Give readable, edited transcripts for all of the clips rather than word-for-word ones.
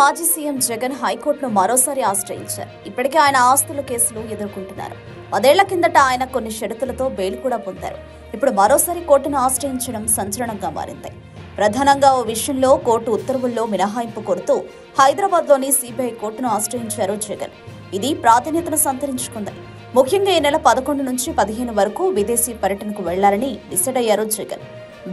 మాజీ సీఎం జగన్ హైకోర్టును మరోసారి ఆశ్రయించారు. ఇప్పటికే ఆయన ఆస్తుల కేసులు ఎదుర్కొంటున్నారు. 10 ఏళ్ల కిందట ఆయన కొన్ని షరతులతో బెయిల్ కూడా పొందారు. ఇప్పుడు మరోసారి కోర్టును ఆశ్రయించడం సంచలనంగా మారింది. ప్రధానంగా ఓ విషయంలో కోర్టు ఉత్తర్వుల్లో మినహాయింపు కోరుతూ హైదరాబాద్లోని సిబిఐ కోర్టును ఆశ్రయించారు జగన్. ఇది ప్రాధాన్యతను సంతరించుకుంది. ముఖ్యంగా ఈ నెల 11 నుంచి 15 వరకు విదేశీ పర్యటనకు వెళ్లాలని డిసైడ్ అయ్యారు జగన్.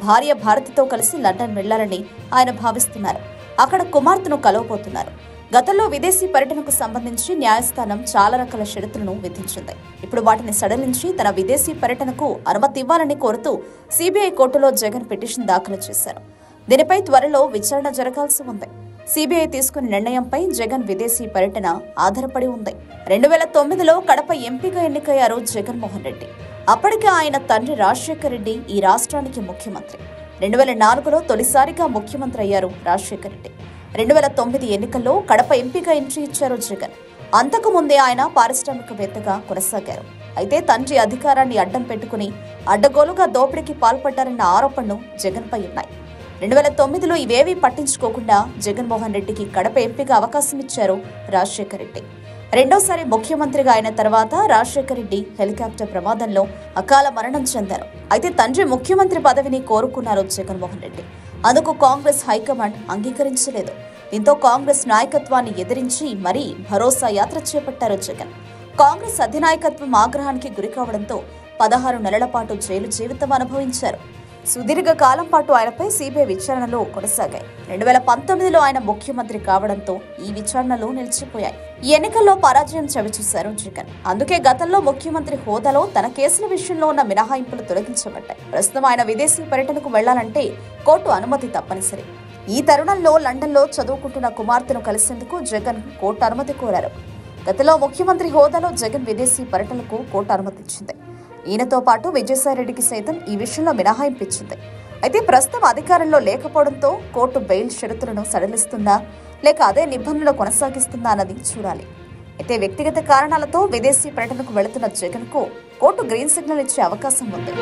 భార్య భారతితో కలిసి లండన్ వెళ్లాలని ఆయన భావిస్తున్నారు. అక్కడ కుమార్తెను కలవబోతున్నారు. గతంలో విదేశీ పర్యటనకు సంబంధించి న్యాయస్థానం చాలా రకాల షరతులను విధించింది. ఇప్పుడు వాటిని సడలించి తన విదేశీ పర్యటనకు అనుమతి ఇవ్వాలని కోరుతూ సిబిఐ కోర్టులో జగన్ పిటిషన్ దాఖలు చేశారు. దీనిపై త్వరలో విచారణ జరగాల్సి ఉంది. సిబిఐ తీసుకున్న నిర్ణయంపై జగన్ విదేశీ పర్యటన ఆధారపడి ఉంది. 2009లో కడప ఎంపీగా ఎన్నికయ్యారు జగన్మోహన్ రెడ్డి. అప్పటికే ఆయన తండ్రి రాజశేఖర్ రెడ్డి ఈ రాష్ట్రానికి ముఖ్యమంత్రి. 2004లో తొలిసారిగా ముఖ్యమంత్రి అయ్యారు రాజశేఖర్ రెడ్డి. 2009 ఎన్నికల్లో కడప ఎంపీగా ఎంట్రీ ఇచ్చారు జగన్. అంతకు ముందే ఆయన పారిశ్రామికవేత్తగా కొనసాగారు. అయితే తండ్రి అధికారాన్ని అడ్డం పెట్టుకుని అడ్డగోలుగా దోపిడీకి పాల్పడ్డారన్న ఆరోపణలు జగన్పై ఉన్నాయి. 2009లో ఇవేవీ పట్టించుకోకుండా జగన్మోహన్ రెడ్డికి కడప ఎంపీగా అవకాశం ఇచ్చారు రాజశేఖర్ రెడ్డి. రెండోసారి ముఖ్యమంత్రిగా అయిన తర్వాత రాజశేఖర్ రెడ్డి హెలికాప్టర్ ప్రమాదంలో అకాల మరణం చెందారు. అయితే తండ్రి ముఖ్యమంత్రి పదవిని కోరుకున్నారు జగన్మోహన్ రెడ్డి. అందుకు కాంగ్రెస్ హైకమాండ్ అంగీకరించలేదు. దీంతో కాంగ్రెస్ నాయకత్వాన్ని ఎదిరించి మరీ భరోసా యాత్ర చేపట్టారు జగన్. కాంగ్రెస్ అధినాయకత్వం ఆగ్రహానికి గురికావడంతో 16 నెలల పాటు జైలు జీవితం అనుభవించారు. సుదీర్ఘ కాలం పాటు ఆయనపై సిబిఐ విచారణలు కొనసాగాయి. 2019లో ఆయన ముఖ్యమంత్రి కావడంతో ఈ విచారణలు నిలిచిపోయాయి. ఈ ఎన్నికల్లో పరాజయం చవిచూశారు జగన్. అందుకే గతంలో ముఖ్యమంత్రి హోదాలో తన కేసుల విషయంలో ఉన్న మినహాయింపులు తొలగించబడ్డాయి. ప్రస్తుతం ఆయన విదేశీ పర్యటనకు వెళ్లాలంటే కోర్టు అనుమతి తప్పనిసరి. ఈ తరుణంలో లండన్లో చదువుకుంటున్న కుమార్తెను కలిసేందుకు జగన్ కోర్టు అనుమతి కోరారు. గతంలో ముఖ్యమంత్రి హోదాలో జగన్ విదేశీ పర్యటనకు కోర్టు అనుమతిచ్చింది. ఈయనతో పాటు విజయసాయిరెడ్డికి సైతం ఈ విషయంలో మినహాయింపు ఇచ్చింది. అయితే ప్రస్తుతం అధికారంలో లేకపోవడంతో కోర్టు బెయిల్ షరతులను సడలిస్తుందా లేక అదే నిబంధనలు కొనసాగిస్తుందా అన్నది చూడాలి. అయితే వ్యక్తిగత కారణాలతో విదేశీ పర్యటనకు వెళుతున్న జగన్కు కోర్టు గ్రీన్ సిగ్నల్ ఇచ్చే అవకాశం ఉంది.